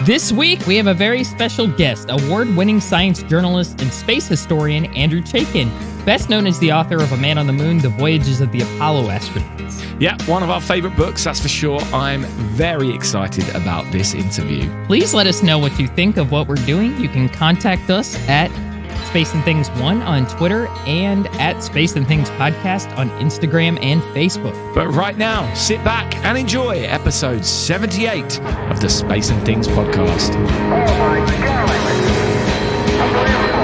This week, we have a very special guest, award-winning science journalist and space historian Andrew Chaikin, best known as the author of A Man on the Moon, The Voyages of the Apollo Astronauts. Yeah, one of our favorite books, that's for sure. I'm very excited about this interview. Please let us know what you think of what we're doing. You can contact us at Space and Things 1 on Twitter and at Space and Things Podcast on Instagram and Facebook. But right now, sit back and enjoy episode 78 of the Space and Things podcast. Oh my God! Unbelievable!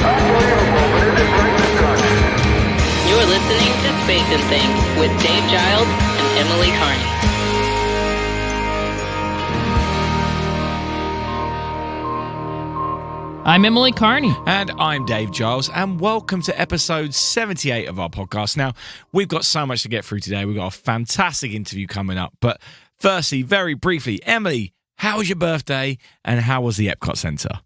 Unbelievable, but it is great to touch. You're listening to Space and Things with Dave Giles and Emily Carney. I'm Emily Carney. And I'm Dave Giles, and welcome to episode 78 of our podcast. Now, we've got so much to get through today. We've got a fantastic interview coming up. But firstly, very briefly, Emily, how was your birthday and how was the Epcot Center?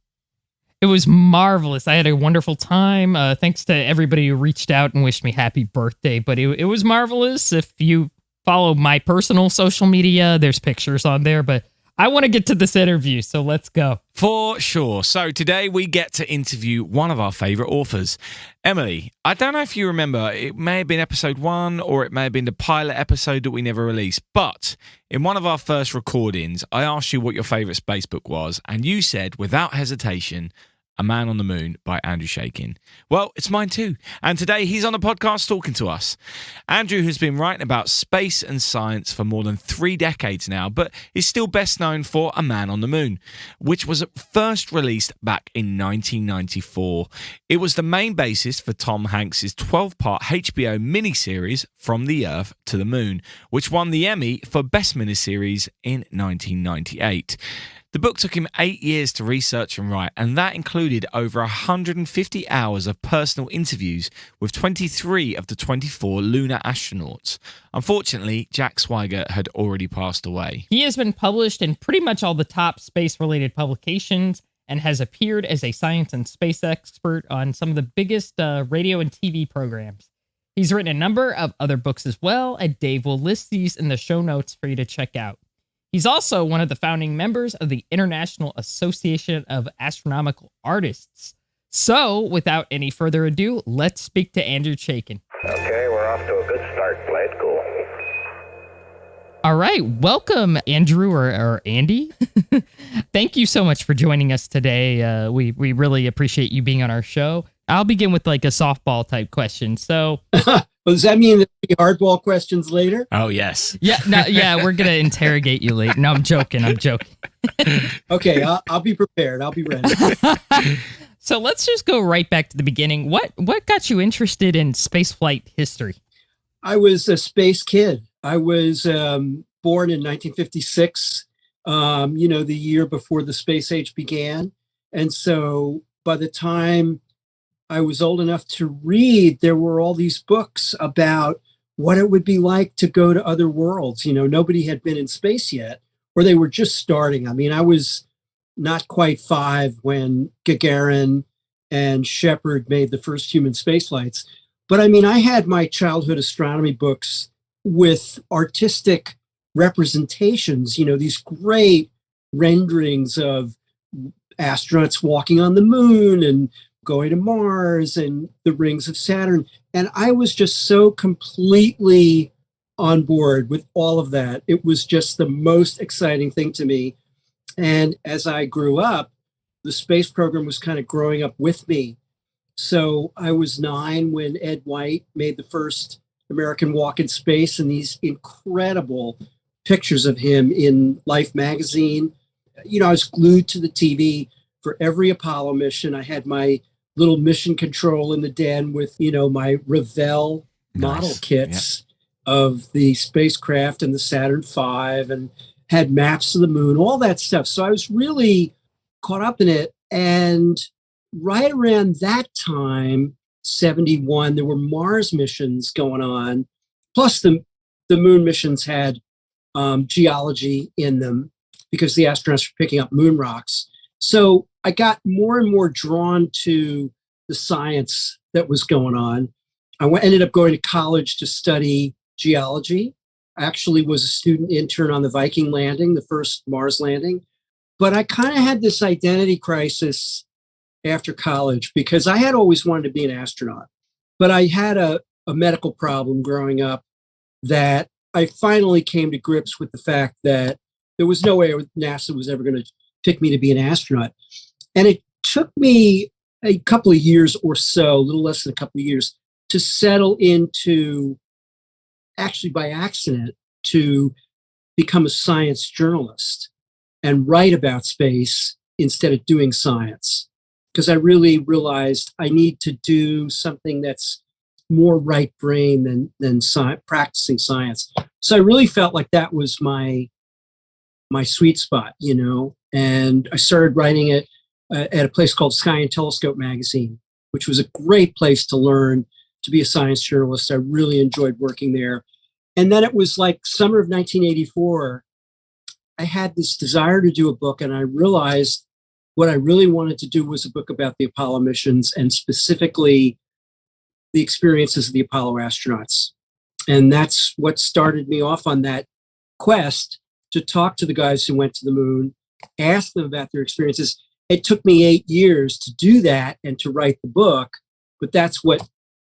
It was marvelous. I had a wonderful time. Thanks to everybody who reached out and wished me happy birthday. But it was marvelous. If you follow my personal social media, there's pictures on there. But I want to get to this interview, so let's go. For sure. So today we get to interview one of our favorite authors. Emily, I don't know if you remember, it may have been episode 1 or it may have been the pilot episode that we never released, but in one of our first recordings, I asked you what your favorite space book was, and you said, without hesitation, A Man on the Moon by Andrew Chaikin. Well, it's mine too. And today he's on the podcast talking to us. Andrew has been writing about space and science for more than 3 decades now, but is still best known for A Man on the Moon, which was first released back in 1994. It was the main basis for Tom Hanks's 12-part HBO miniseries From the Earth to the Moon, which won the Emmy for Best Miniseries in 1998. The book took him 8 years to research and write, and that included over 150 hours of personal interviews with 23 of the 24 lunar astronauts. Unfortunately, Jack Swigert had already passed away. He has been published in pretty much all the top space-related publications and has appeared as a science and space expert on some of the biggest radio and TV programs. He's written a number of other books as well, and Dave will list these in the show notes for you to check out. He's also one of the founding members of the International Association of Astronomical Artists. So, without any further ado, let's speak to Andrew Chaikin. Okay, we're off to a good start. Play it cool. All right, welcome, Andrew or Andy. Thank you so much for joining us today. We really appreciate you being on our show. I'll begin with like a softball type question. So, well, does that mean there'll be hardball questions later? Oh, yes. Yeah, we're going to interrogate you later. No, I'm joking. Okay, I'll be prepared. I'll be ready. So let's just go right back to the beginning. What got you interested in spaceflight history? I was a space kid. I was born in 1956, the year before the space age began. And so by the time I was old enough to read, there were all these books about what it would be like to go to other worlds. Nobody had been in space yet, or they were just starting. I mean, I was not quite 5 when Gagarin and Shepard made the first human space flights. But I mean, I had my childhood astronomy books with artistic representations, these great renderings of astronauts walking on the moon and going to Mars and the rings of Saturn. And I was just so completely on board with all of that. It was just the most exciting thing to me. And as I grew up, the space program was kind of growing up with me. So I was 9 when Ed White made the first American walk in space, and these incredible pictures of him in Life magazine. I was glued to the TV for every Apollo mission. I had my little mission control in the den with, my Revell model kits of the spacecraft and the Saturn V, and had maps of the moon, all that stuff. So I was really caught up in it. And right around that time, 71, there were Mars missions going on. Plus the moon missions had geology in them because the astronauts were picking up moon rocks. So I got more and more drawn to the science that was going on. I ended up going to college to study geology. Actually was a student intern on the Viking landing, the first Mars landing. But I kind of had this identity crisis after college because I had always wanted to be an astronaut. But I had a medical problem growing up that I finally came to grips with the fact that there was no way NASA was ever going to pick me to be an astronaut. And it took me a couple of years or so, a little less than a couple of years, to settle into, actually by accident, to become a science journalist and write about space instead of doing science. Because I really realized I need to do something that's more right brain than practicing science. So I really felt like that was my sweet spot, you know. And I started writing it at a place called Sky and Telescope magazine, which was a great place to learn to be a science journalist. I really enjoyed working there. And then it was like summer of 1984. I had this desire to do a book, and I realized what I really wanted to do was a book about the Apollo missions and specifically the experiences of the Apollo astronauts. And that's what started me off on that quest to talk to the guys who went to the moon, ask them about their experiences. It took me 8 years to do that and to write the book, but that's what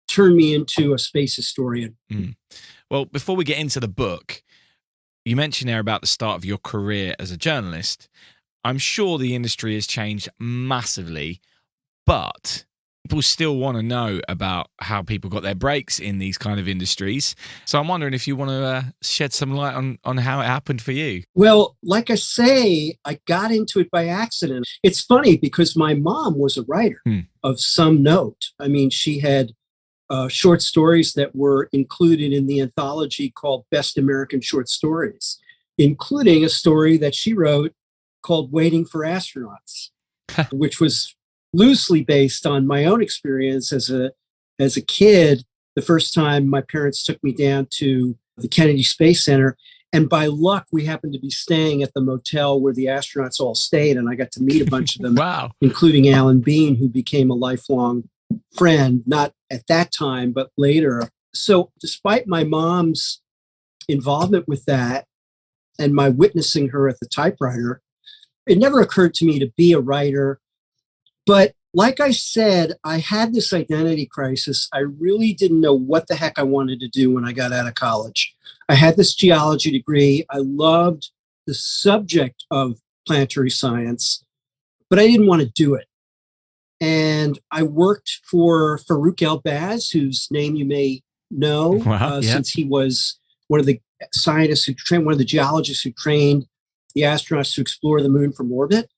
turned me into a space historian. Mm. Well, before we get into the book, you mentioned there about the start of your career as a journalist. I'm sure the industry has changed massively, but people still want to know about how people got their breaks in these kind of industries. So I'm wondering if you want to shed some light on how it happened for you. Well, like I say, I got into it by accident. It's funny because my mom was a writer of some note. I mean, she had short stories that were included in the anthology called Best American Short Stories, including a story that she wrote called Waiting for Astronauts, which was loosely based on my own experience as a kid. The first time my parents took me down to the Kennedy Space Center, and by luck, we happened to be staying at the motel where the astronauts all stayed, and I got to meet a bunch of them, Wow. including Alan Bean, who became a lifelong friend, not at that time, but later. So despite my mom's involvement with that and my witnessing her at the typewriter, it never occurred to me to be a writer. But like I said, I had this identity crisis. I really didn't know what the heck I wanted to do when I got out of college. I had this geology degree. I loved the subject of planetary science, but I didn't want to do it. And I worked for Farouk El-Baz, whose name you may know, since he was one of the scientists who trained, one of the geologists who trained the astronauts to explore the moon from orbit.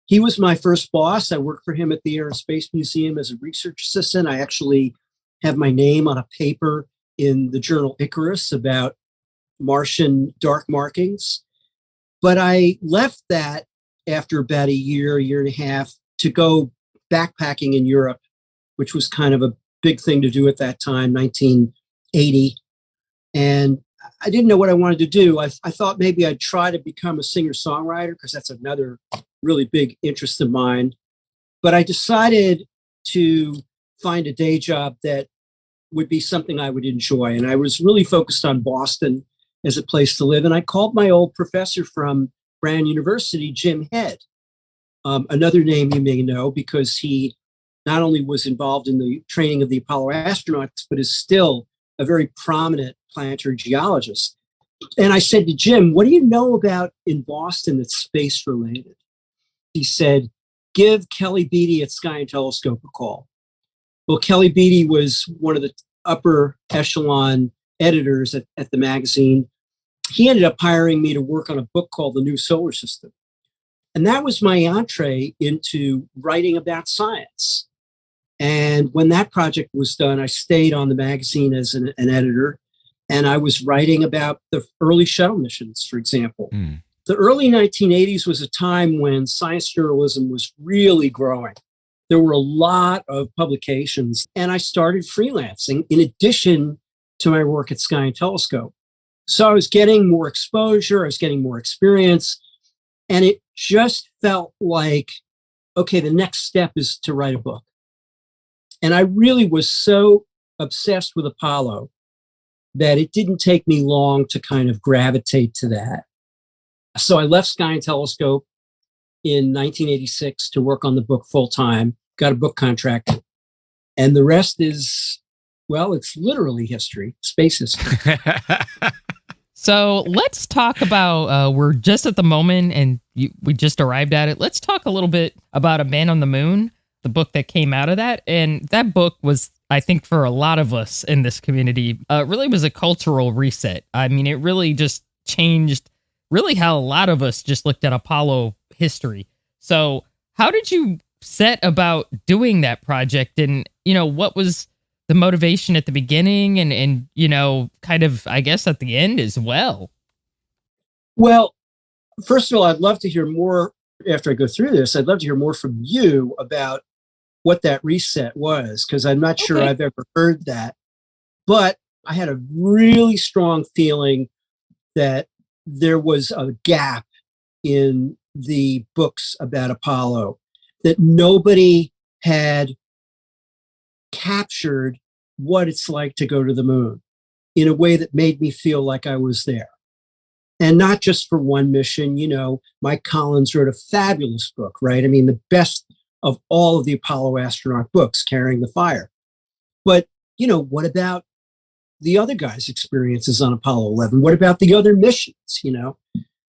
He was my first boss. I worked for him at the Air and Space Museum as a research assistant. I actually have my name on a paper in the journal Icarus about Martian dark markings. But I left that after about a year and a half to go backpacking in Europe, which was kind of a big thing to do at that time, 1980. And I didn't know what I wanted to do. I thought maybe I'd try to become a singer-songwriter because that's another really big interest of mine. But I decided to find a day job that would be something I would enjoy. And I was really focused on Boston as a place to live. And I called my old professor from Brown University, Jim Head, another name you may know because he not only was involved in the training of the Apollo astronauts, but is still a very prominent planetary geologist. And I said to Jim, what do you know about in Boston that's space related? He said, give Kelly Beatty at Sky and Telescope a call. Well, Kelly Beatty was one of the upper echelon editors at the magazine. He ended up hiring me to work on a book called The New Solar System. And that was my entree into writing about science. And when that project was done, I stayed on the magazine as an editor. And I was writing about the early shuttle missions, for example. The early 1980s was a time when science journalism was really growing. There were a lot of publications, and I started freelancing in addition to my work at Sky and Telescope. So I was getting more exposure, I was getting more experience, and it just felt like, okay, the next step is to write a book. And I really was so obsessed with Apollo that it didn't take me long to kind of gravitate to that. So I left Sky and Telescope in 1986 to work on the book full time, got a book contract, and the rest is, well, it's literally history, space history. So let's talk about, we're just at the moment and we just arrived at it. Let's talk a little bit about A Man on the Moon, the book that came out of that. And that book was, I think, for a lot of us in this community, really was a cultural reset. I mean, it really just changed really how a lot of us just looked at Apollo history. So how did you set about doing that project? And, what was the motivation at the beginning and kind of, I guess, at the end as well? Well, first of all, I'd love to hear more after I go through this. I'd love to hear more from you about what that reset was, because I'm not sure I've ever heard that. But I had a really strong feeling that there was a gap in the books about Apollo, that nobody had captured what it's like to go to the moon in a way that made me feel like I was there. And not just for one mission. Mike Collins wrote a fabulous book, right? I mean, the best of all of the Apollo astronaut books, Carrying the Fire. But, what about the other guys' experiences on Apollo 11? What about the other missions,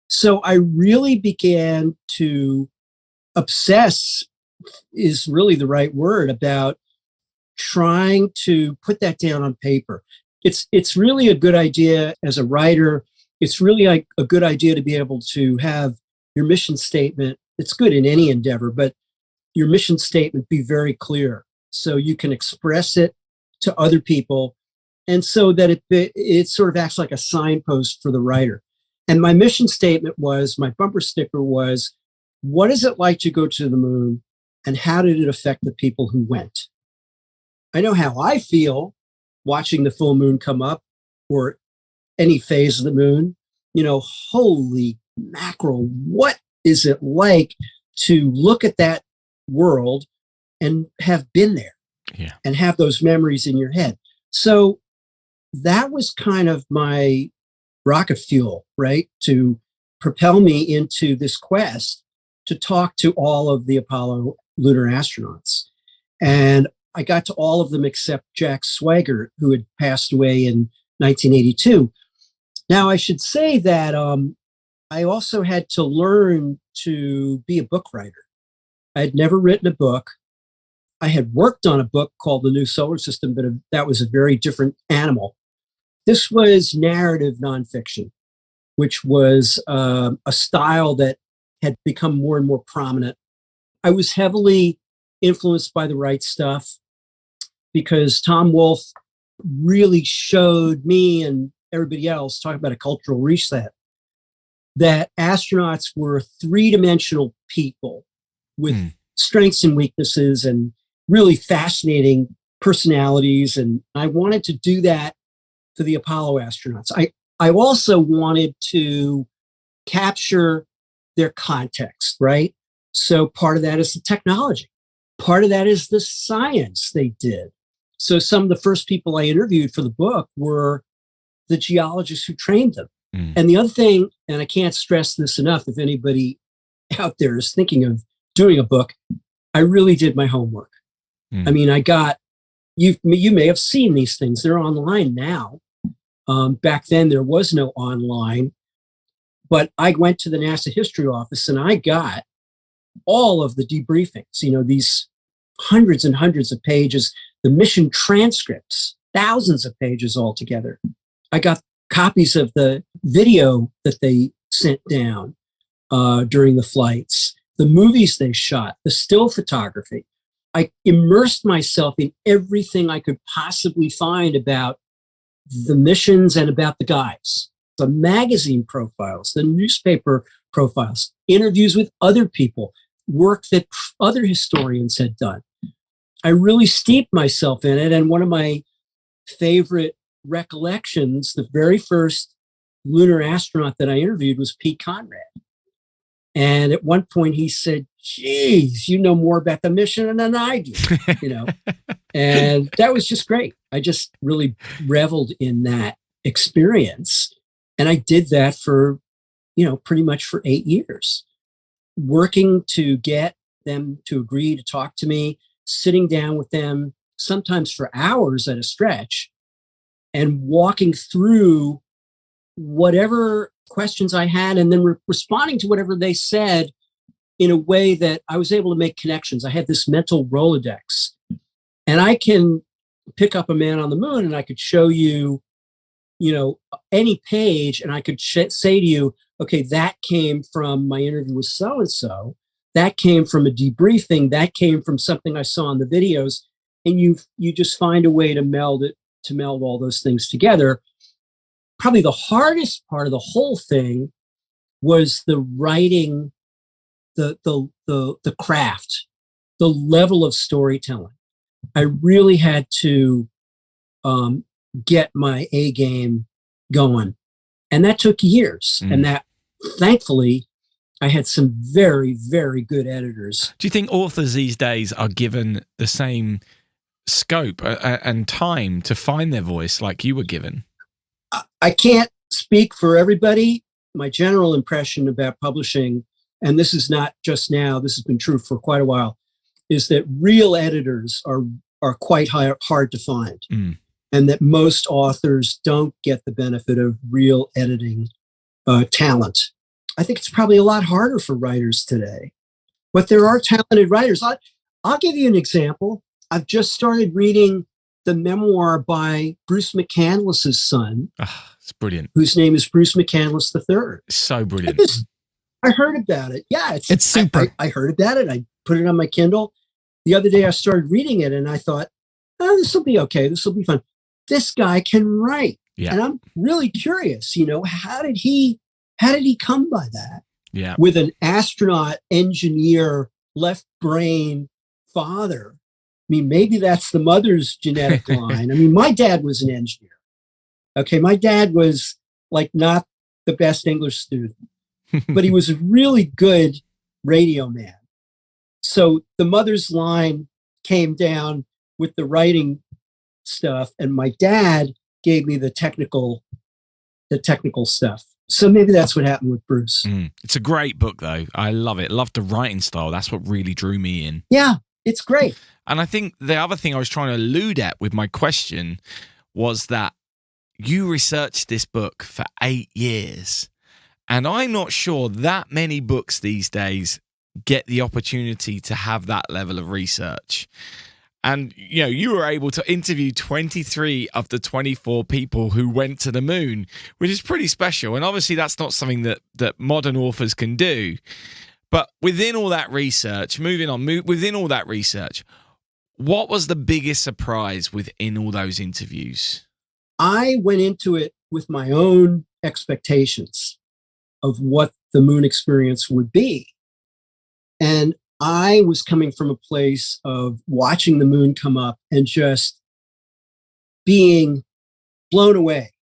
So I really began to obsess, is really the right word, about trying to put that down on paper. It's really a good idea as a writer. It's really a good idea to be able to have your mission statement. It's good in any endeavor, but your mission statement be very clear so you can express it to other people, and so that it sort of acts like a signpost for the writer. And my mission statement was, my bumper sticker was, what is it like to go to the moon, and how did it affect the people who went? I know how I feel watching the full moon come up, or any phase of the moon. Holy mackerel, what is it like to look at that world and have been there and have those memories in your head? So that was kind of my rocket fuel, right? To propel me into this quest to talk to all of the Apollo lunar astronauts. And I got to all of them except Jack Swigert, who had passed away in 1982. Now, I should say that I also had to learn to be a book writer. I had never written a book. I had worked on a book called The New Solar System, but that was a very different animal. This was narrative nonfiction, which was a style that had become more and more prominent. I was heavily influenced by The Right Stuff, because Tom Wolfe really showed me and everybody else, talking about a cultural reset, that astronauts were three-dimensional people with strengths and weaknesses and really fascinating personalities. And I wanted to do that for the Apollo astronauts. I also wanted to capture their context, right? So part of that is the technology. Part of that is the science they did. So some of the first people I interviewed for the book were the geologists who trained them. And the other thing, and I can't stress this enough, if anybody out there is thinking of doing a book, I really did my homework. I mean, you may have seen these things. They're online now. Back then, there was no online. But I went to the NASA history office and I got all of the debriefings, these hundreds and hundreds of pages, the mission transcripts, thousands of pages altogether. I got copies of the video that they sent down during the flights, the movies they shot, the still photography. I immersed myself in everything I could possibly find about the missions and about the guys, the magazine profiles, the newspaper profiles, interviews with other people, work that other historians had done. I really steeped myself in it. And one of my favorite recollections, the very first lunar astronaut that I interviewed was Pete Conrad. And at one point he said, geez, you know more about the mission than I do, And that was just great. I just really reveled in that experience. And I did that for, pretty much for 8 years, working to get them to agree to talk to me, sitting down with them, sometimes for hours at a stretch, and walking through whatever questions I had, and then responding to whatever they said in a way that I was able to make connections. I had this mental Rolodex, and I can pick up a man on the moon and I could show you, any page, and I could say to you, okay, that came from my interview with so-and-so, that came from a debriefing, that came from something I saw in the videos. And you just find a way to meld all those things together. Probably the hardest part of the whole thing was the writing, the craft, the level of storytelling. I really had to get my A game going, and that took years. And that, thankfully, I had some very, very good editors. Do you think authors these days are given the same scope and time to find their voice like you were given? I can't speak for everybody. My general impression about publishing, and this is not just now, this has been true for quite a while, is that real editors are quite hard to find. And that most authors don't get the benefit of real editing talent. I think it's probably a lot harder for writers today, but there are talented writers. I'll give you an example. I've just started reading the memoir by Bruce McCandless's son. It's brilliant. Whose name is Bruce McCandless III. So brilliant. I heard about it. Yeah, it's super. I heard about it. I put it on my Kindle. The other day I started reading it and I thought, this will be okay. This will be fun. This guy can write. Yeah. And I'm really curious, how did he come by that? Yeah. With an astronaut, engineer, left brain father. I mean, maybe that's the mother's genetic line. I mean, my dad was an engineer. Okay, my dad was like not the best English student, but he was a really good radio man. So the mother's line came down with the writing stuff, and my dad gave me the technical stuff. So maybe that's what happened with Bruce. It's a great book, though. I love it. Love the writing style. That's what really drew me in. Yeah, it's great. And I think the other thing I was trying to allude at with my question was that you researched this book for 8 years. And I'm not sure that many books these days get the opportunity to have that level of research. And, you were able to interview 23 of the 24 people who went to the moon, which is pretty special. And obviously that's not something that modern authors can do. But within all that research, within all that research, what was the biggest surprise within all those interviews? I went into it with my own expectations of what the moon experience would be. And I was coming from a place of watching the moon come up and just being blown away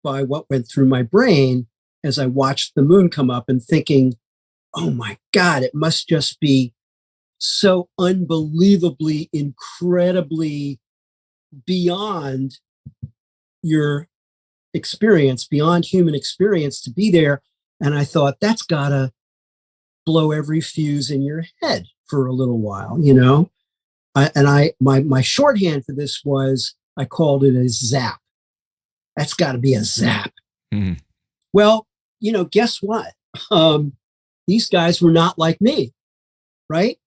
by what went through my brain as I watched the moon come up and thinking, oh my God, it must just be so unbelievably, incredibly beyond your experience, beyond human experience to be there. And I thought, that's gotta blow every fuse in your head for a little while, my shorthand for this was, I called it a zap. That's gotta be a zap. Mm. Well, guess what? These guys were not like me, right?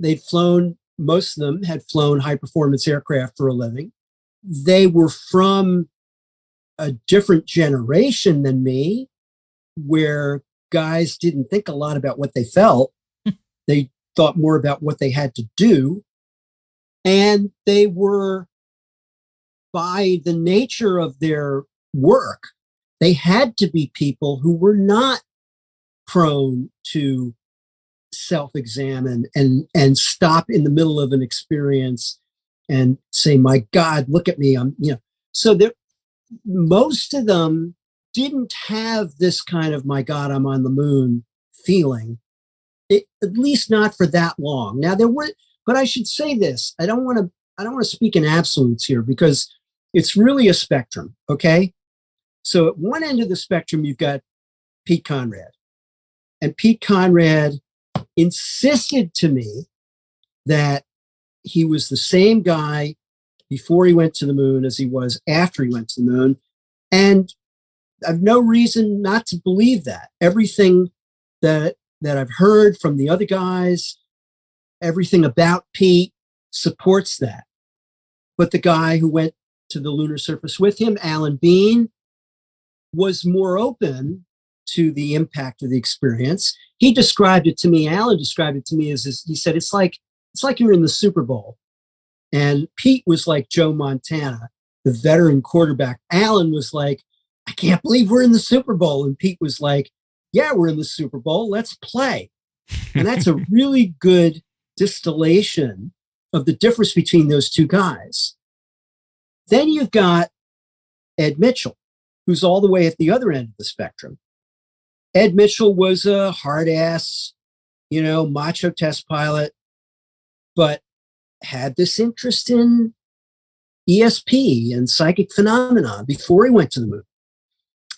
Most of them had flown high performance aircraft for a living. They were from a different generation than me, where guys didn't think a lot about what they felt. They thought more about what they had to do. And they were, by the nature of their work, they had to be people who were not prone to self-examine and stop in the middle of an experience and say, my God, look at me. So most of them didn't have this kind of, my God, I'm on the moon feeling, at least not for that long. Now there were, but I should say this, I don't want to speak in absolutes here, because it's really a spectrum. Okay. So at one end of the spectrum, you've got Pete Conrad. And Pete Conrad insisted to me that he was the same guy before he went to the moon as he was after he went to the moon. And I've no reason not to believe that. Everything that I've heard from the other guys, everything about Pete supports that. But the guy who went to the lunar surface with him, Alan Bean, was more open to the impact of the experience. He described it to me. Alan described it to me as he said, it's like you're in the Super Bowl. And Pete was like Joe Montana, the veteran quarterback. Alan was like, I can't believe we're in the Super Bowl. And Pete was like, yeah, we're in the Super Bowl. Let's play. And that's a really good distillation of the difference between those two guys. Then you've got Ed Mitchell, who's all the way at the other end of the spectrum. Ed Mitchell was a hard-ass, macho test pilot, but had this interest in ESP and psychic phenomena before he went to the moon.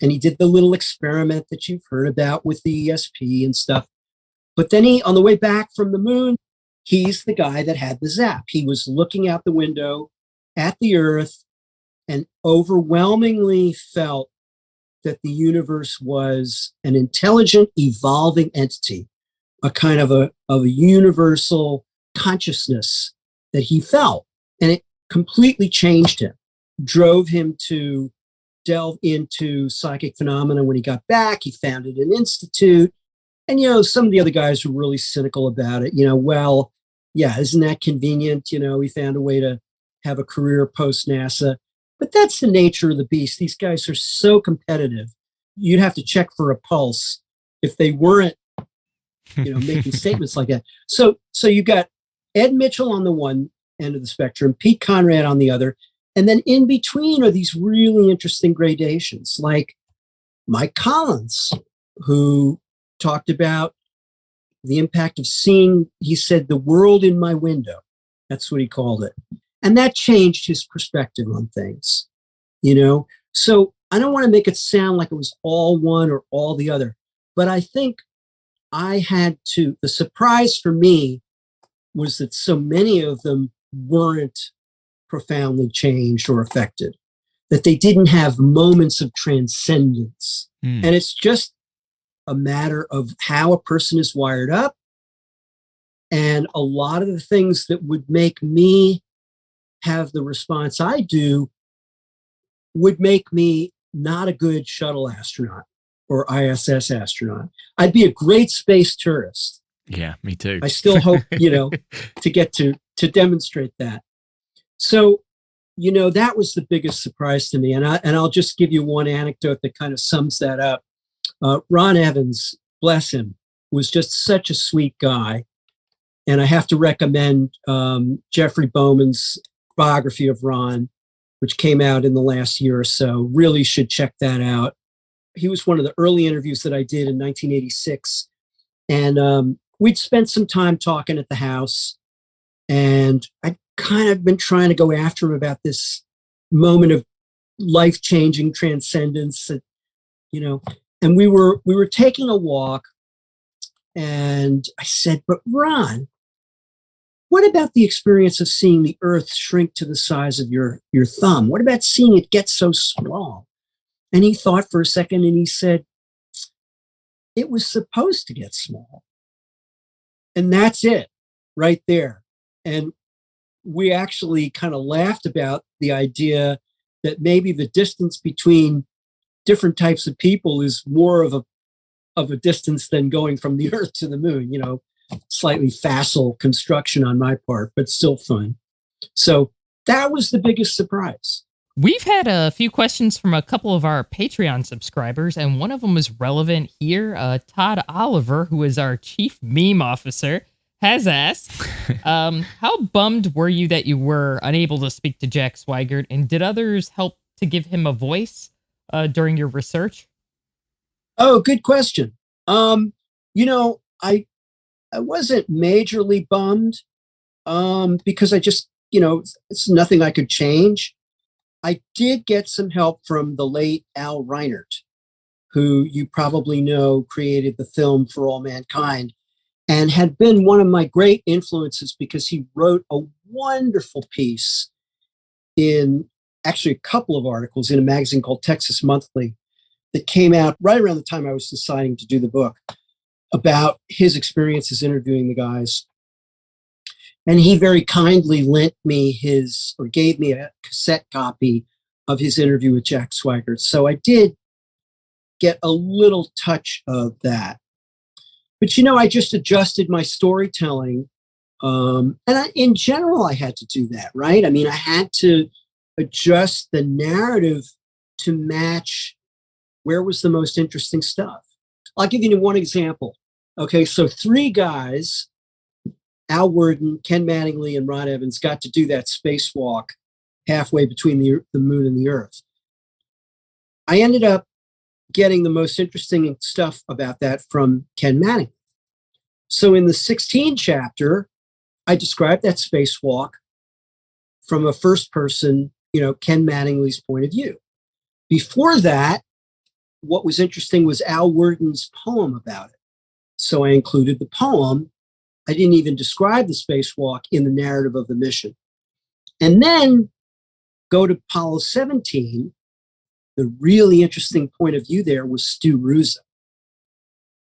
And he did the little experiment that you've heard about with the ESP and stuff. But then on the way back from the moon, he's the guy that had the zap. He was looking out the window at the Earth and overwhelmingly felt that the universe was an intelligent, evolving entity, a kind of a universal consciousness that he felt. And it completely changed him, drove him to delve into psychic phenomena. When he got back, he founded an institute. And, some of the other guys were really cynical about it. Well, yeah, isn't that convenient? He found a way to have a career post NASA. But that's the nature of the beast. These guys are so competitive. You'd have to check for a pulse if they weren't, making statements like that. So you got Ed Mitchell on the one end of the spectrum, Pete Conrad on the other. And then in between are these really interesting gradations, like Mike Collins, who talked about the impact of seeing, he said, the world in my window. That's what he called it. And that changed his perspective on things, So I don't want to make it sound like it was all one or all the other, but I think the surprise for me was that so many of them weren't profoundly changed or affected, that they didn't have moments of transcendence. And it's just a matter of how a person is wired up. And a lot of the things that would make me have the response I do would make me not a good shuttle astronaut or ISS astronaut. I'd be a great space tourist. Yeah, me too. I still hope, to get to demonstrate that. So, that was the biggest surprise to me. And I'll just give you one anecdote that kind of sums that up. Ron Evans, bless him, was just such a sweet guy. And I have to recommend Jeffrey Bowman's biography of Ron, which came out in the last year or so. Really should check that out. He was one of the early interviews that I did in 1986. And we'd spent some time talking at the house. And I'd kind of been trying to go after him about this moment of life-changing transcendence, that, and we were taking a walk. And I said, but Ron, what about the experience of seeing the Earth shrink to the size of your thumb? What about seeing it get so small? And he thought for a second and he said, it was supposed to get small. And that's it right there. And we actually kind of laughed about the idea that maybe the distance between different types of people is more of a distance than going from the Earth to the moon, slightly facile construction on my part, but still fun. So that was the biggest surprise. We've had a few questions from a couple of our Patreon subscribers, and one of them is relevant here. Todd Oliver, who is our chief meme officer, has asked, how bummed were you that you were unable to speak to Jack Swigert, and did others help to give him a voice during your research? Oh, good question. I wasn't majorly bummed because I just, it's nothing I could change. I did get some help from the late Al Reinert, who you probably know created the film For All Mankind and had been one of my great influences because he wrote a wonderful piece in actually a couple of articles in a magazine called Texas Monthly that came out right around the time I was deciding to do the book about his experiences interviewing the guys. And he very kindly lent me gave me a cassette copy of his interview with Jack Swigert. So I did get a little touch of that. But, I just adjusted my storytelling. In general, I had to do that, right? I mean, I had to adjust the narrative to match where was the most interesting stuff. I'll give you one example. Okay, so three guys, Al Worden, Ken Mattingly, and Ron Evans, got to do that spacewalk halfway between the moon and the Earth. I ended up getting the most interesting stuff about that from Ken Mattingly. So in the 16 chapter, I described that spacewalk from a first person, Ken Mattingly's point of view. Before that, what was interesting was Al Worden's poem about it. So I included the poem. I didn't even describe the spacewalk in the narrative of the mission. And then go to Apollo 17. The really interesting point of view there was Stu Ruzza,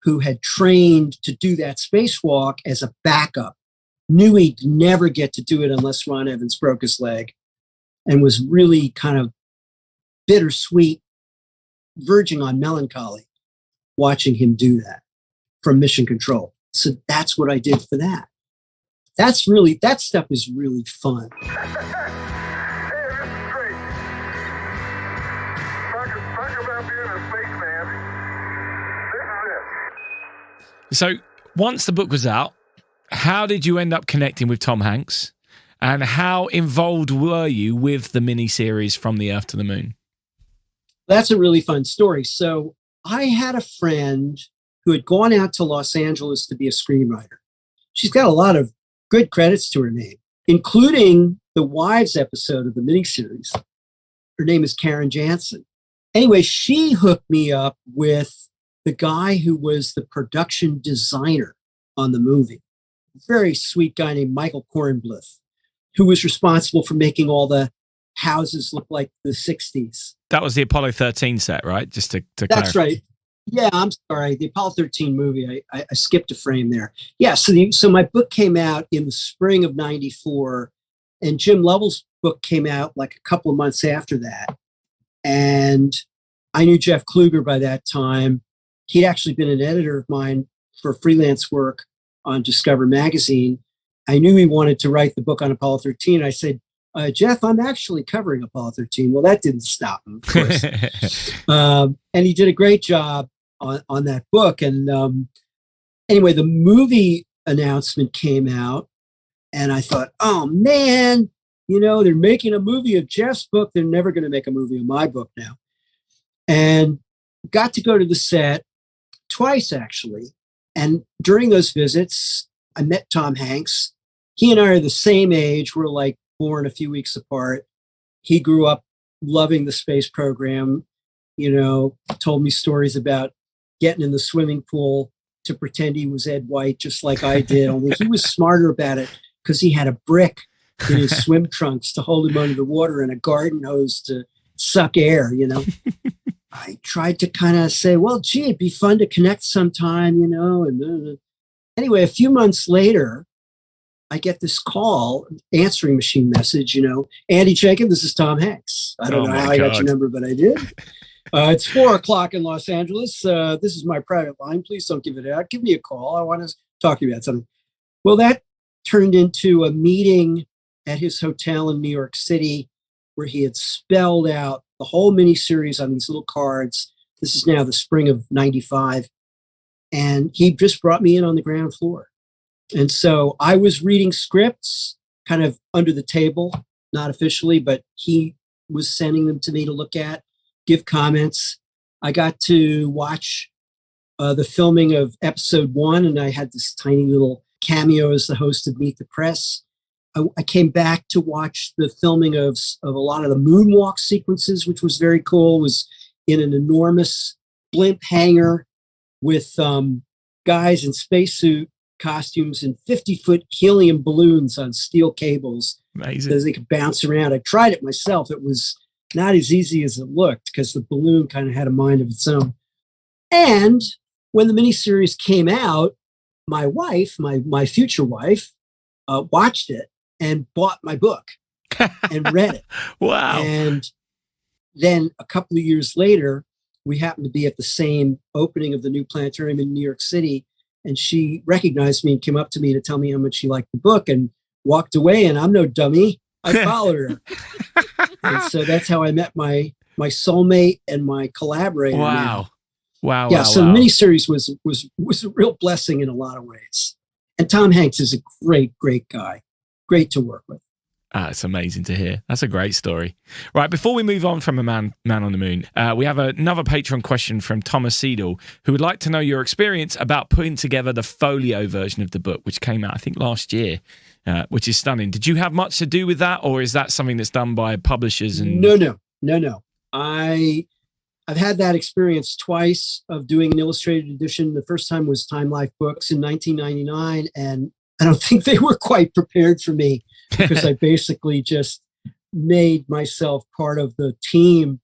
who had trained to do that spacewalk as a backup, knew he'd never get to do it unless Ron Evans broke his leg, and was really kind of bittersweet, verging on melancholy, watching him do that from Mission Control. So that's what I did for that. That stuff is really fun. Hey, this is great. Talk about being a spaceman. This is it. So once the book was out, how did you end up connecting with Tom Hanks? And how involved were you with the miniseries From the Earth to the Moon? That's a really fun story. So I had a friend who had gone out to Los Angeles to be a screenwriter. She's got a lot of good credits to her name, including the Wives episode of the miniseries. Her name is Karen Jansen. Anyway, she hooked me up with the guy who was the production designer on the movie. Very sweet guy named Michael Kornblith, who was responsible for making all the houses look like the 60s. That was the Apollo 13 set, right? Just to That's clarify. right. Yeah, I'm sorry. The Apollo 13 movie, I skipped a frame there. Yeah, so my book came out in the spring of 94, and Jim Lovell's book came out like a couple of months after that. And I knew Jeff Kluger by that time. He'd actually been an editor of mine for freelance work on Discover magazine. I knew he wanted to write the book on Apollo 13. I said, Jeff, I'm actually covering Apollo 13. Well, that didn't stop him, of course. And he did a great job on that book. And anyway, the movie announcement came out, and I thought, oh, man, they're making a movie of Jeff's book. They're never going to make a movie of my book now. And got to go to the set twice, actually. And during those visits, I met Tom Hanks. He and I are the same age. We're like born a few weeks apart. He grew up loving the space program, told me stories about getting in the swimming pool to pretend he was Ed White, just like I did, only he was smarter about it because he had a brick in his swim trunks to hold him under the water and a garden hose to suck air, I tried to kind of say, well, gee, it'd be fun to connect sometime, and anyway, a few months later, I get this call, answering machine message, Andy Chaikin, this is Tom Hanks. I don't know how I got your number, but I did. It's 4:00 in Los Angeles. This is my private line. Please don't give it out. Give me a call. I want to talk to you about something. Well, that turned into a meeting at his hotel in New York City where he had spelled out the whole miniseries on these little cards. This is now the spring of 95. And he just brought me in on the ground floor. And so I was reading scripts kind of under the table, not officially, but he was sending them to me to look at, give comments. I got to watch the filming of episode 1, and I had this tiny little cameo as the host of Meet the Press. I came back to watch the filming of a lot of the moonwalk sequences, which was very cool. It was in an enormous blimp hangar with guys in spacesuit costumes and 50-foot helium balloons on steel cables. Amazing. So they could bounce around. I tried it myself. It was not as easy as it looked because the balloon kind of had a mind of its own. And when the miniseries came out, my wife, my future wife, watched it and bought my book and read it. Wow. And then a couple of years later, we happened to be at the same opening of the new planetarium in New York City. And she recognized me and came up to me to tell me how much she liked the book and walked away. And I'm no dummy. I followed her. And so that's how I met my soulmate and my collaborator. Wow. Now. Wow. Yeah. Wow, So wow. the miniseries was a real blessing in a lot of ways. And Tom Hanks is a great, great guy. Great to work with. It's amazing to hear. That's a great story. Right, before we move on from a man on the moon, we have another Patreon question from Thomas Seidel, who would like to know your experience about putting together the folio version of the book, which came out, I think, last year, which is stunning. Did you have much to do with that, or is that something that's done by publishers? And No. I've had that experience twice of doing an illustrated edition. The first time was Time Life Books in 1999, and I don't think they were quite prepared for me because I basically just made myself part of the team,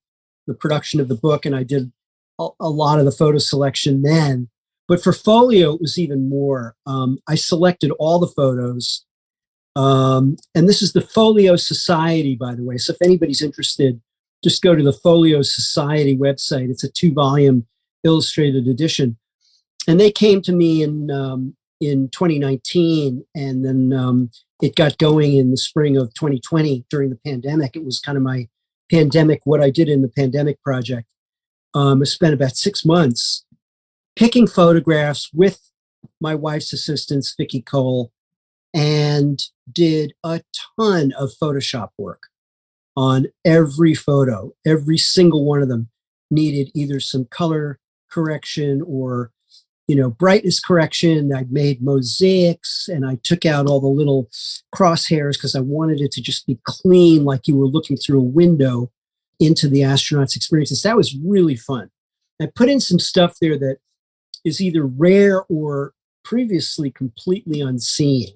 the production of the book, and I did a lot of the photo selection then. But for folio, it was even more. I selected all the photos, and this is the Folio Society, by the way. So if anybody's interested, just go to the Folio Society website. It's a 2-volume illustrated edition. And they came to me in 2019, and then it got going in the spring of 2020 during the pandemic. It was kind of my pandemic, what I did in the pandemic project. I spent about 6 months picking photographs with my wife's assistants, Vicky Kohl, and did a ton of Photoshop work on every photo. Every single one of them needed either some color correction or brightness correction. I made mosaics and I took out all the little crosshairs because I wanted it to just be clean, like you were looking through a window into the astronauts' experiences. That was really fun. I put in some stuff there that is either rare or previously completely unseen.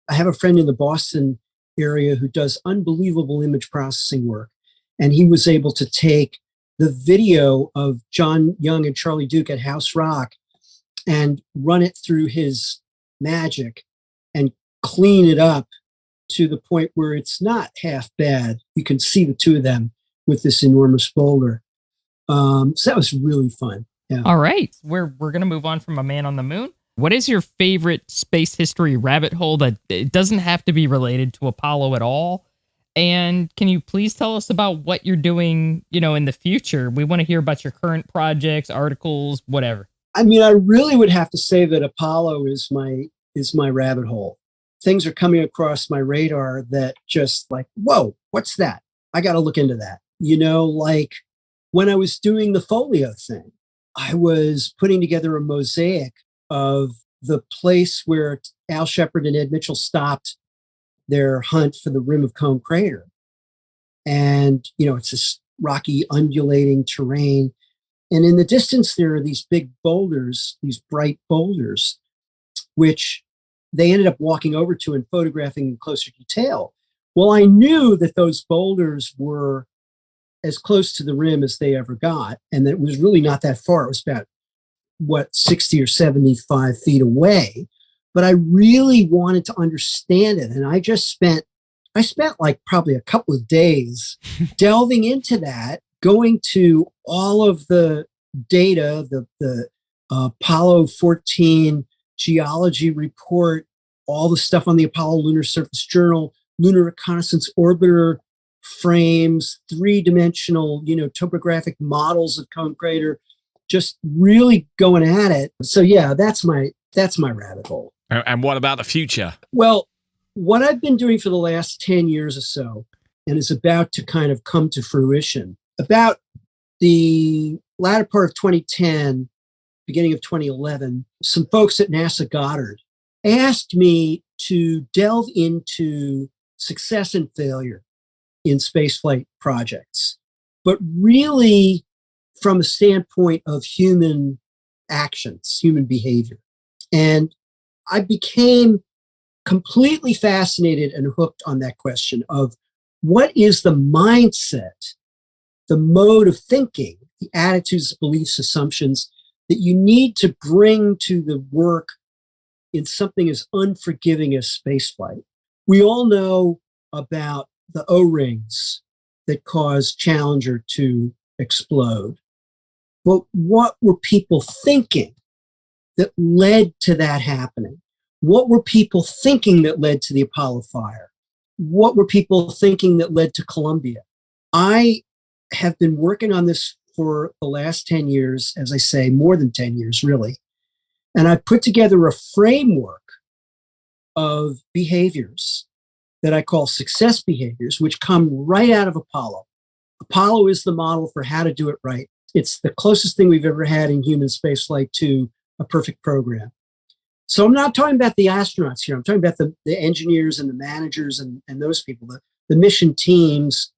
I have a friend in the Boston area who does unbelievable image processing work. And he was able to take the video of John Young and Charlie Duke at House Rock and run it through his magic and clean it up to the point where it's not half bad. You can see the two of them with this enormous boulder. So that was really fun. Yeah. All right. We're going to move on from a man on the moon. What is your favorite space history rabbit hole that it doesn't have to be related to Apollo at all? And can you please tell us about what you're doing, in the future? We want to hear about your current projects, articles, whatever. I mean, I really would have to say that Apollo is my rabbit hole. Things are coming across my radar that just like, whoa, what's that? I got to look into that. Like when I was doing the folio thing, I was putting together a mosaic of the place where Al Shepard and Ed Mitchell stopped their hunt for the rim of Cone Crater. And, it's this rocky, undulating terrain. And in the distance, there are these big boulders, these bright boulders, which they ended up walking over to and photographing in closer detail. Well, I knew that those boulders were as close to the rim as they ever got. And that it was really not that far. It was about 60 or 75 feet away, but I really wanted to understand it. And I spent like probably a couple of days delving into that, going to all of the data, the Apollo 14 geology report, all the stuff on the Apollo Lunar Surface Journal, Lunar Reconnaissance Orbiter frames, 3-dimensional, topographic models of Cone Crater, just really going at it. So yeah, that's my rabbit hole. And what about the future? Well, what I've been doing for the last 10 years or so, and is about to kind of come to fruition, about the latter part of 2010, beginning of 2011, some folks at NASA Goddard asked me to delve into success and failure in spaceflight projects, but really from a standpoint of human actions, human behavior. And I became completely fascinated and hooked on that question of what is the mindset, the mode of thinking, the attitudes, beliefs, assumptions that you need to bring to the work in something as unforgiving as spaceflight. We all know about the O-rings that caused Challenger to explode. But what were people thinking that led to that happening? What were people thinking that led to the Apollo fire? What were people thinking that led to Columbia? I have been working on this for the last 10 years, as I say, more than 10 years, really. And I put together a framework of behaviors that I call success behaviors, which come right out of Apollo. Apollo is the model for how to do it right. It's the closest thing we've ever had in human spaceflight to a perfect program. So I'm not talking about the astronauts here. I'm talking about the engineers and the managers and those people, the mission teams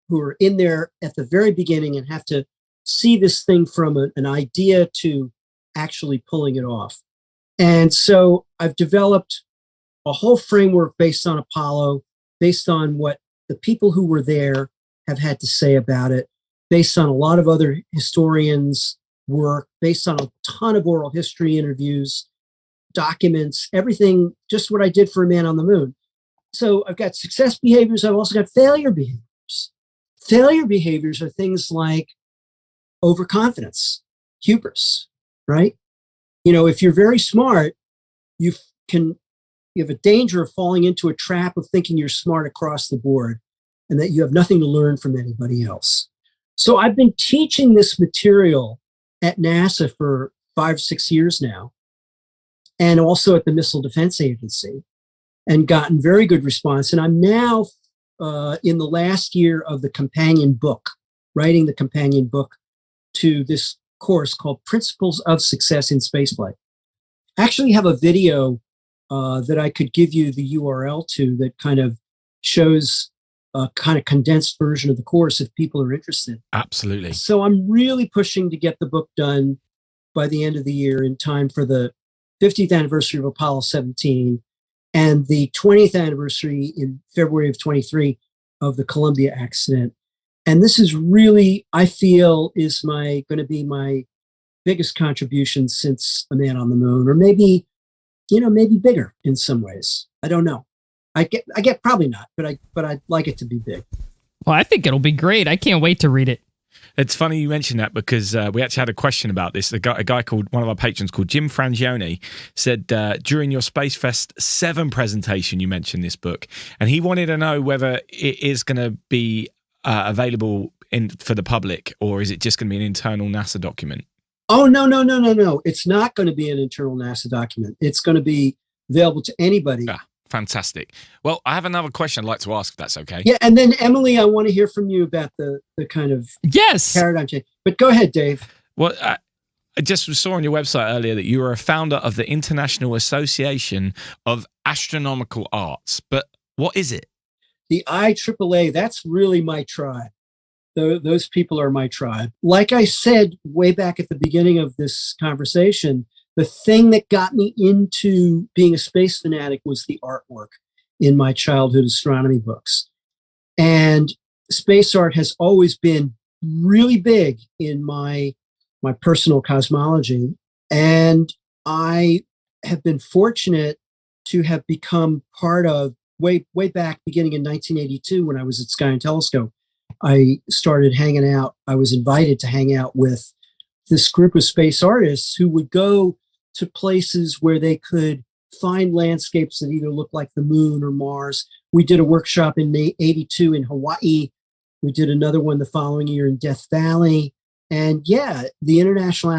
who are in there at the very beginning and have to see this thing from an idea to actually pulling it off. And so I've developed a whole framework based on Apollo, based on what the people who were there have had to say about it, based on a lot of other historians' work, based on a ton of oral history interviews, documents, everything, just what I did for A Man on the Moon. So I've got success behaviors. I've also got failure behaviors. Failure behaviors are things like overconfidence, hubris, right? You know, if you're very smart, you have a danger of falling into a trap of thinking you're smart across the board and that you have nothing to learn from anybody else. So I've been teaching this material at NASA for 5 or 6 years now, and also at the Missile Defense Agency, and gotten very good response. And I'm now in the last year of the companion book, writing the companion book to this course called Principles of Success in Spaceflight. I actually have a video that I could give you the URL to that kind of shows a kind of condensed version of the course if people are interested. Absolutely. So I'm really pushing to get the book done by the end of the year in time for the 50th anniversary of Apollo 17 and the 20th anniversary in February of 23 of the Columbia accident. And this is really, I feel, is going to be my biggest contribution since A Man on the Moon, or maybe bigger in some ways. I don't know. I get probably not, but I'd like it to be big. Well, I think it'll be great. I can't wait to read it. It's funny you mentioned that because we actually had a question about this. A guy called, one of our patrons called Jim Frangione, said during your Space Fest 7 presentation, you mentioned this book, and he wanted to know whether it is going to be available for the public, or is it just going to be an internal NASA document? Oh, no. It's not going to be an internal NASA document. It's going to be available to anybody. Ah, fantastic. Well, I have another question I'd like to ask, if that's okay. Yeah, and then Emily, I want to hear from you about the kind of paradigm change. But go ahead, Dave. Well, I just saw on your website earlier that you are a founder of the International Association of Astronomical Arts. But what is it? The IAAA, that's really my tribe. Those people are my tribe. Like I said way back at the beginning of this conversation, the thing that got me into being a space fanatic was the artwork in my childhood astronomy books. And space art has always been really big in my personal cosmology. And I have been fortunate to have become part of, way back beginning in 1982 when I was at Sky and Telescope, I started hanging out. I was invited to hang out with this group of space artists who would go to places where they could find landscapes that either looked like the moon or Mars. We did a workshop in 82 in Hawaii. We did another one the following year in Death Valley. And yeah, the International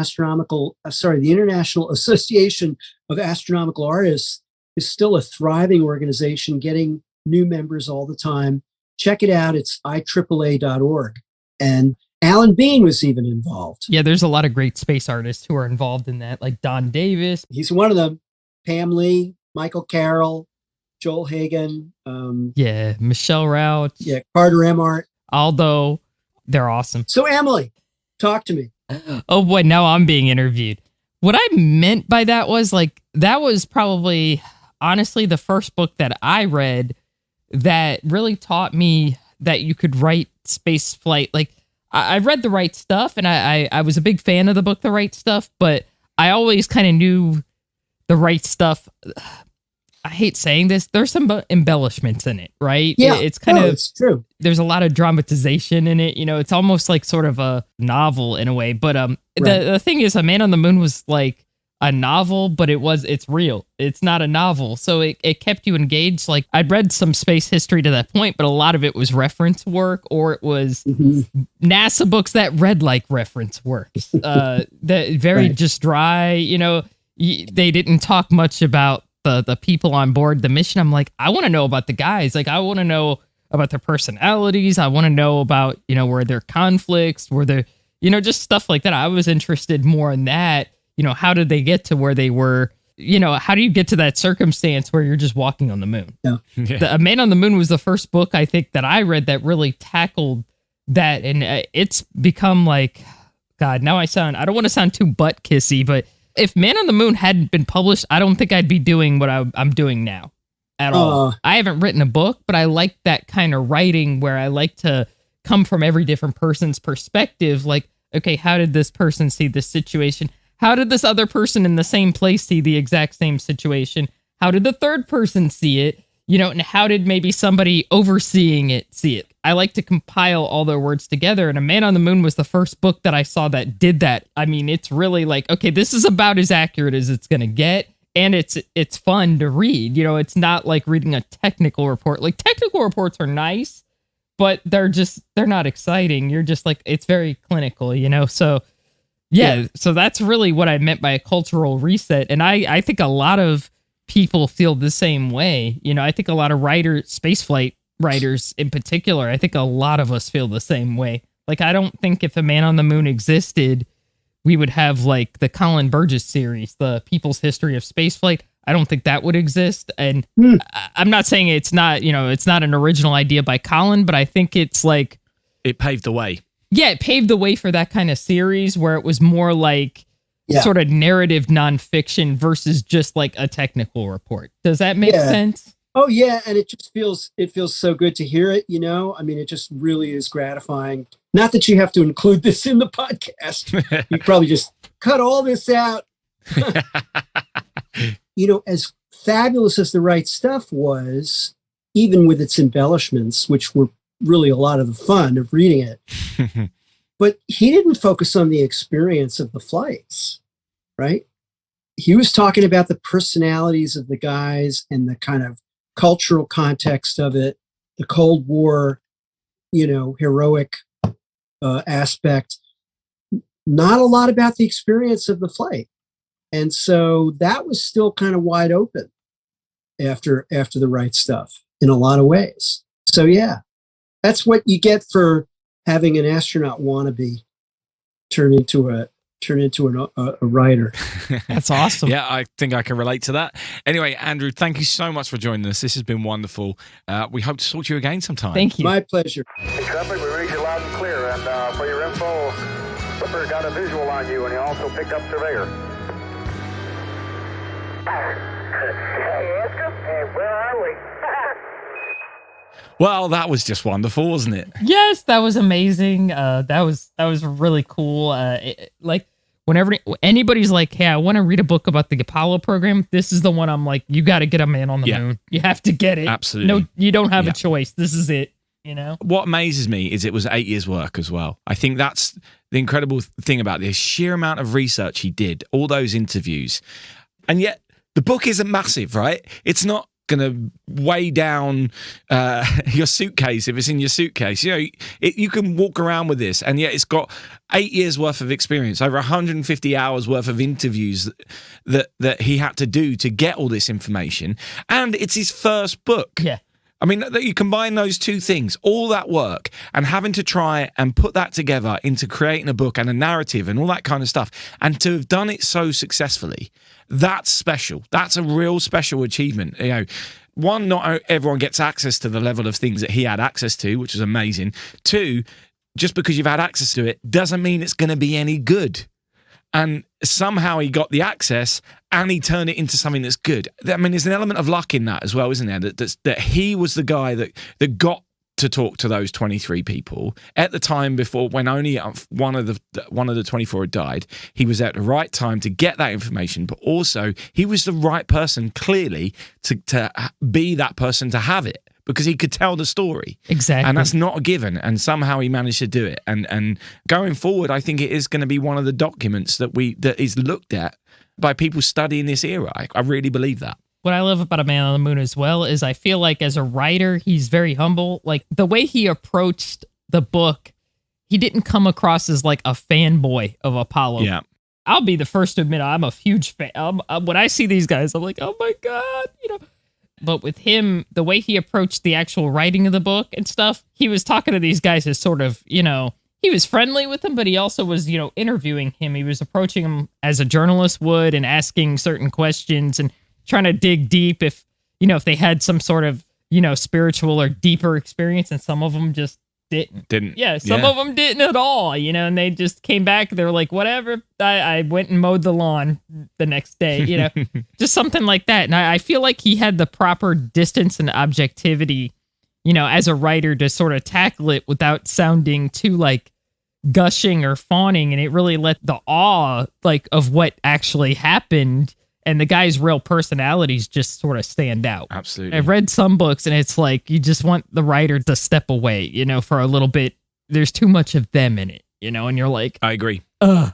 Association of Astronomical Artists is still a thriving organization, getting new members all the time. Check it out. It's IAAA.org. And Alan Bean was even involved. Yeah, there's a lot of great space artists who are involved in that, like Don Davis. He's one of them. Pam Lee, Michael Carroll, Joel Hagen, Yeah, Michelle Rout, yeah, Carter Emart. Aldo, they're awesome. So Emily, talk to me. Oh boy, now I'm being interviewed. What I meant by that was like, that was probably honestly the first book that I read that really taught me that you could write space flight. Like I read The Right Stuff and I was a big fan of the book, The Right Stuff, but I always kind of knew The Right Stuff. I hate saying this. There's some embellishments in it, right? Yeah, It's kind of, it's true. there's a lot of dramatization in it. You know, it's almost like sort of a novel in a way. But Right. the thing is, A Man on the Moon was like a novel, but it's real. It's not a novel. So it kept you engaged. Like I'd read some space history to that point, but a lot of it was reference work, or it was NASA books that read like reference works. That very Right. just dry, you know, they didn't talk much about the people on board the mission. I'm like, I want to know about the guys. Like, I want to know about their personalities. I want to know about, you know, were there conflicts? Were there, you know, just stuff like that. I was interested more in that. You know, how did they get to where they were? You know, how do you get to that circumstance where you're just walking on the moon? Yeah. A Man on the Moon was the first book I think that I read that really tackled that. And it's become like, God, now I don't want to sound too butt kissy, but if Man on the Moon hadn't been published, I don't think I'd be doing what I'm doing now at all. I haven't written a book, but I like that kind of writing where I like to come from every different person's perspective. Like, okay, how did this person see this situation? How did this other person in the same place see the exact same situation? How did the third person see it? You know, and how did maybe somebody overseeing it see it? I like to compile all their words together, and A Man on the Moon was the first book that I saw that did that. I mean, it's really like, okay, this is about as accurate as it's going to get, and it's fun to read. You know, it's not like reading a technical report. Like, technical reports are nice, but they're not exciting. You're just like, it's very clinical, you know? So, yeah, so that's really what I meant by a cultural reset, and I think a lot of people feel the same way. You know, I think a lot of spaceflight writers in particular, I think a lot of us feel the same way. Like, I don't think if A Man on the Moon existed, we would have like the Colin Burgess series, The People's History of Spaceflight. I don't think that would exist. And I'm not saying it's not, you know, it's not an original idea by Colin, but I think it's like, It paved the way. yeah, it paved the way for that kind of series where it was more like sort of narrative nonfiction versus just like a technical report. Does that make sense? Oh yeah, and it feels so good to hear it, you know? I mean, it just really is gratifying. Not that you have to include this in the podcast. You probably just cut all this out. You know, as fabulous as The Right Stuff was, even with its embellishments, which were really a lot of the fun of reading it, but he didn't focus on the experience of the flights, right? He was talking about the personalities of the guys and the kind of cultural context of it, the Cold War, you know, heroic aspect. Not a lot about the experience of the flight. And so that was still kind of wide open after The Right Stuff in a lot of ways. So yeah, that's what you get for having an astronaut wannabe turn into a writer. That's awesome. Yeah, I think I can relate to that. Anyway, Andrew, thank you so much for joining us. This has been wonderful. We hope to talk to you again sometime. Thank you. My pleasure. Company, we read you loud and clear. And for your info, Flipper got a visual on you, and he also picked up Surveyor. Hey, Oscar. Hey, where are we? Well, that was just wonderful, wasn't it? Yes, that was amazing. That was really cool. Like whenever anybody's like, "Hey, I want to read a book about the Apollo program," this is the one I'm like, "You got to get A Man on the Moon. You have to get it. Absolutely. No, you don't have a choice. This is it." You know. What amazes me is it was 8 years' work as well. I think that's the incredible thing about this sheer amount of research he did, all those interviews, and yet the book isn't massive, right? It's not going to weigh down your suitcase if it's in your suitcase. You know, you can walk around with this, and yet it's got 8 years worth of experience, over 150 hours worth of interviews that he had to do to get all this information, and it's his first book. Yeah. I mean, that you combine those two things, all that work, and having to try and put that together into creating a book and a narrative and all that kind of stuff, and to have done it so successfully, that's special. That's a real special achievement. You know, one, not everyone gets access to the level of things that he had access to, which was amazing. Two, just because you've had access to it doesn't mean it's going to be any good. And somehow he got the access and he turned it into something that's good. I mean, there's an element of luck in that as well, isn't there? That he was the guy that got to talk to those 23 people at the time before, when only one of the 24 had died. He was at the right time to get that information, but also he was the right person, clearly, to be that person to have it, because he could tell the story. Exactly. And that's not a given. And somehow he managed to do it. And going forward, I think it is going to be one of the documents that is looked at by people studying this era. I really believe that. What I love about A Man on the Moon as well is I feel like as a writer, he's very humble. Like the way he approached the book, he didn't come across as like a fanboy of Apollo. Yeah. I'll be the first to admit I'm a huge fan. When I see these guys, I'm like, oh my God, But with him, the way he approached the actual writing of the book and stuff, he was talking to these guys as sort of, he was friendly with them, but he also was, interviewing him. He was approaching him as a journalist would and asking certain questions and trying to dig deep if they had some sort of, spiritual or deeper experience, and some of them just didn't. Yeah, some of them didn't at all, and they just came back. They were like, whatever, I went and mowed the lawn the next day, just something like that. And I feel like he had the proper distance and objectivity, as a writer to sort of tackle it without sounding too like gushing or fawning. And it really let the awe of what actually happened and the guy's real personalities just sort of stand out. Absolutely. I've read some books and it's like you just want the writer to step away, for a little bit. There's too much of them in it, and you're like, I agree. Yeah.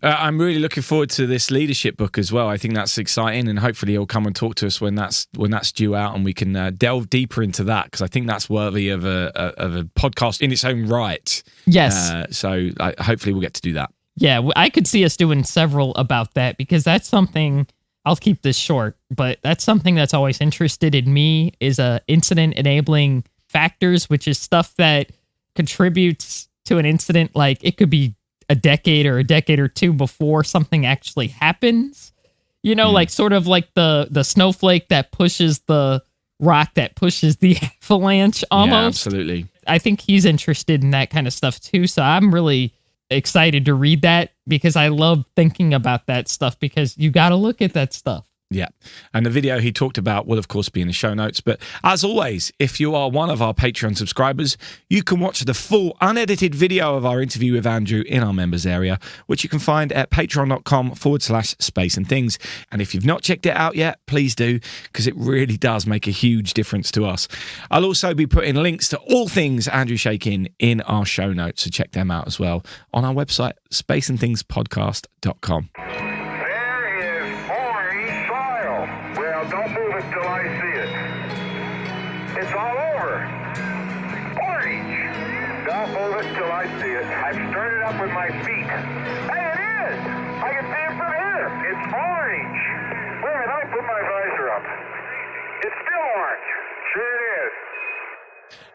I'm really looking forward to this leadership book as well. I think that's exciting, and hopefully he'll come and talk to us when that's due out, and we can delve deeper into that, because I think that's worthy of a podcast in its own right. Yes. So hopefully we'll get to do that. Yeah, I could see us doing several about that, because that's something, I'll keep this short, but that's something that's always interested in me, is incident enabling factors, which is stuff that contributes to an incident. Like it could be a decade or two before something actually happens, like sort of like the snowflake that pushes the rock that pushes the avalanche almost. Yeah, absolutely. I think he's interested in that kind of stuff too. So I'm really excited to read that, because I love thinking about that stuff, because you got to look at that stuff. Yeah. And the video he talked about will, of course, be in the show notes. But as always, if you are one of our Patreon subscribers, you can watch the full unedited video of our interview with Andrew in our members area, which you can find at patreon.com/space and things. And if you've not checked it out yet, please do, because it really does make a huge difference to us. I'll also be putting links to all things Andrew Chaikin in our show notes, so check them out as well on our website, spaceandthingspodcast.com. Don't move it till I see it. It's all over. Orange. Don't move it till I see it. I've stirred it up with my feet. Hey, it is. I can see it from here. It's orange. Wait a minute, I put my visor up. It's still orange. Sure it is.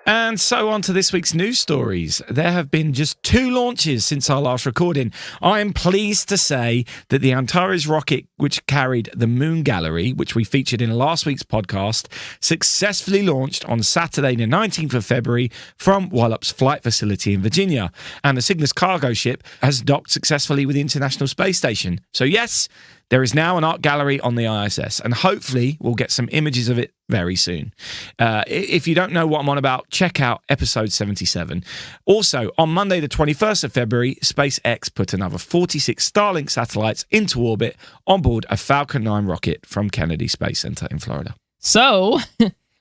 And so on to this week's news stories. There have been just 2 launches since our last recording. I am pleased to say that the Antares rocket, which carried the Moon Gallery, which we featured in last week's podcast, successfully launched on Saturday the 19th of February from Wallops Flight Facility in Virginia. And the Cygnus cargo ship has docked successfully with the International Space Station. So yes, there is now an art gallery on the ISS, and hopefully we'll get some images of it very soon. If you don't know what I'm on about, check out episode 77. Also, on Monday the 21st of February, SpaceX put another 46 Starlink satellites into orbit on board a Falcon 9 rocket from Kennedy Space Center in Florida. So,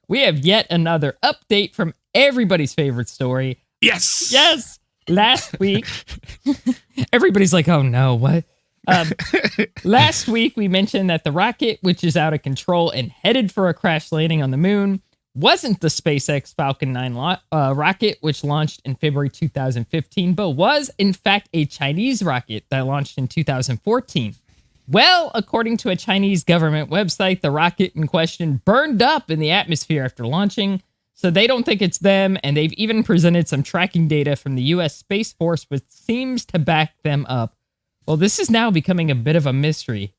we have yet another update from everybody's favorite story. Yes! Yes! Last week, everybody's like, oh no, what? Last week, we mentioned that the rocket, which is out of control and headed for a crash landing on the moon, wasn't the SpaceX Falcon 9 rocket, which launched in February 2015, but was, in fact, a Chinese rocket that launched in 2014. Well, according to a Chinese government website, the rocket in question burned up in the atmosphere after launching, so they don't think it's them, and they've even presented some tracking data from the U.S. Space Force, which seems to back them up. Well, this is now becoming a bit of a mystery.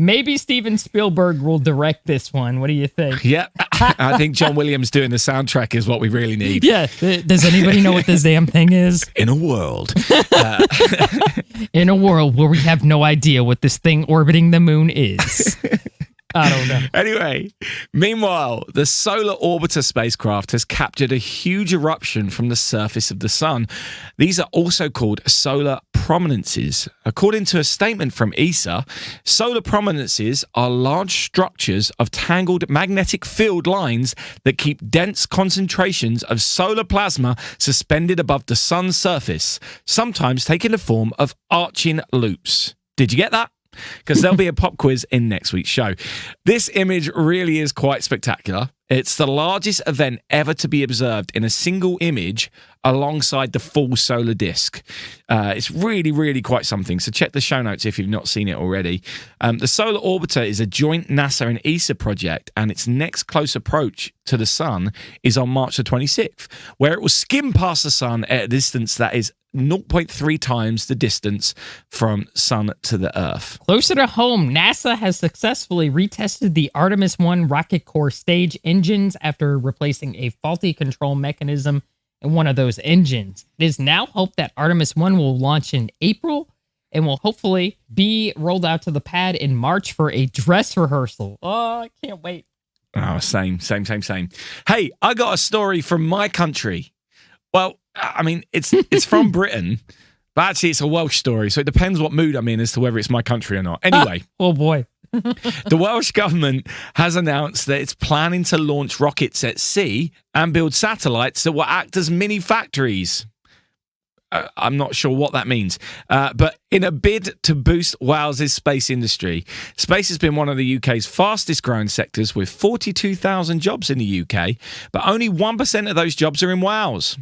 Maybe Steven Spielberg will direct this one. What do you think? Yeah, I think John Williams doing the soundtrack is what we really need. Yeah. Does anybody know what this damn thing is? In a world. In a world where we have no idea what this thing orbiting the moon is. I don't know. Anyway, meanwhile, the Solar Orbiter spacecraft has captured a huge eruption from the surface of the sun. These are also called solar prominences. According to a statement from ESA, solar prominences are large structures of tangled magnetic field lines that keep dense concentrations of solar plasma suspended above the sun's surface, sometimes taking the form of arching loops. Did you get that? Because there'll be a pop quiz in next week's show. This image really is quite spectacular. It's the largest event ever to be observed in a single image alongside the full solar disk. It's really, really quite something. So check the show notes if you've not seen it already. The Solar Orbiter is a joint NASA and ESA project, and its next close approach to the sun is on March the 26th, where it will skim past the sun at a distance that is 0.3 times the distance from sun to the Earth. Closer to home, NASA has successfully retested the Artemis 1 rocket core stage engines after replacing a faulty control mechanism in one of those engines. It is now hoped that Artemis 1 will launch in April and will hopefully be rolled out to the pad in March for a dress rehearsal. Oh, I can't wait. Oh, same. Hey, I got a story from my country. Well, I mean, it's from Britain, but actually it's a Welsh story, so it depends what mood I'm in as to whether it's my country or not. Anyway. Oh, boy. The Welsh government has announced that it's planning to launch rockets at sea and build satellites that will act as mini factories. I'm not sure what that means. But in a bid to boost Wales's space industry, space has been one of the UK's fastest growing sectors with 42,000 jobs in the UK, but only 1% of those jobs are in Wales.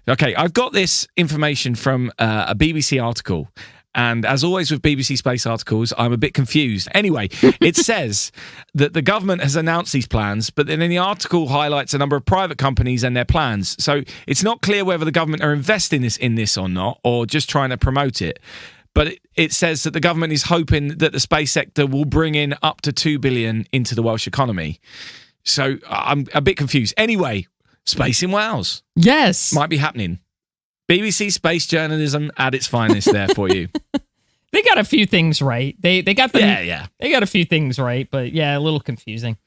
Okay, I've got this information from a BBC article. And as always with BBC Space articles, I'm a bit confused. Anyway, it says that the government has announced these plans, but then the article highlights a number of private companies and their plans. So it's not clear whether the government are investing in this or not, or just trying to promote it. But it says that the government is hoping that the space sector will bring in up to 2 billion into the Welsh economy. So I'm a bit confused. Anyway, space in Wales. Yes. Might be happening. BBC space journalism at its finest there for you. They got a few things right. They got the, yeah. They got a few things right, but yeah, a little confusing.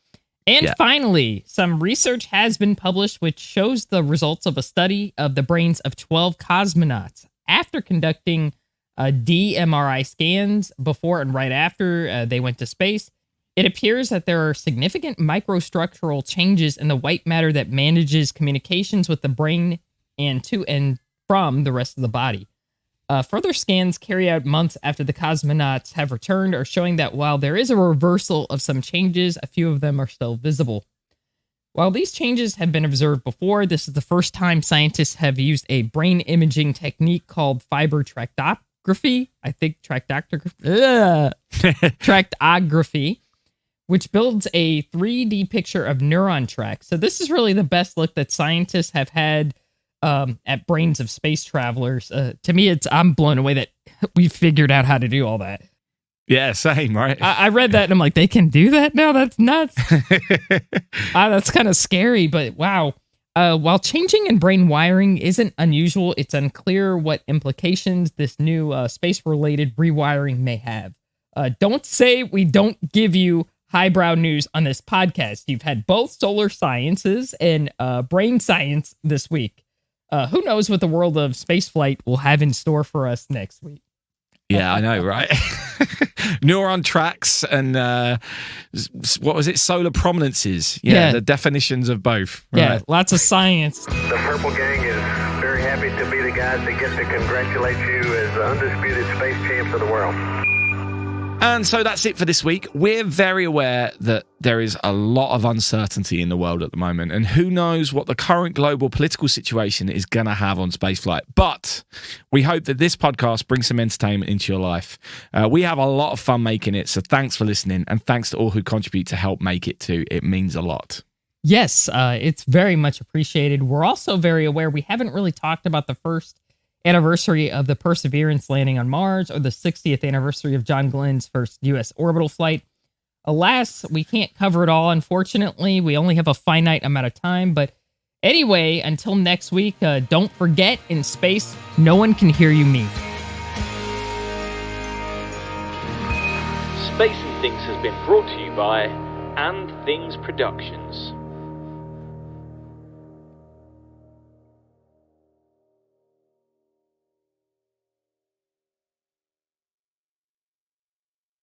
And finally, some research has been published which shows the results of a study of the brains of 12 cosmonauts after conducting DMRI scans before and right after they went to space. It appears that there are significant microstructural changes in the white matter that manages communications with the brain and to and from the rest of the body. Further scans carried out months after the cosmonauts have returned are showing that while there is a reversal of some changes, a few of them are still visible. While these changes have been observed before, this is the first time scientists have used a brain imaging technique called fiber tractography. I think tractography, which builds a 3D picture of neuron tracks. So this is really the best look that scientists have had at brains of space travelers. To me, I'm blown away that we figured out how to do all that. Yeah, same, right? I read that and I'm like, they can do that now? That's nuts. That's kind of scary, but wow. While changing in brain wiring isn't unusual, it's unclear what implications this new space-related rewiring may have. Don't say we don't give you highbrow news on this podcast. You've had both solar sciences and brain science this week. Who knows what the world of spaceflight will have in store for us next week? Yeah, I know, right? Neuron tracks and what was it? Solar prominences. Yeah, the definitions of both. Right? Yeah, lots of science. The Purple Gang is very happy to be the guys that get to congratulate you as the undisputed space champs of the world. And so that's it for this week. We're very aware that there is a lot of uncertainty in the world at the moment, and who knows what the current global political situation is going to have on spaceflight. But we hope that this podcast brings some entertainment into your life. We have a lot of fun making it, so thanks for listening, and thanks to all who contribute to help make it too. It means a lot. Yes, it's very much appreciated. We're also very aware we haven't really talked about the first anniversary of the Perseverance landing on Mars or the 60th anniversary of John Glenn's first U.S. orbital flight. Alas, we can't cover it all, unfortunately. We only have a finite amount of time. But anyway, until next week, don't forget, in space, no one can hear you meet. Space and Things has been brought to you by And Things Productions.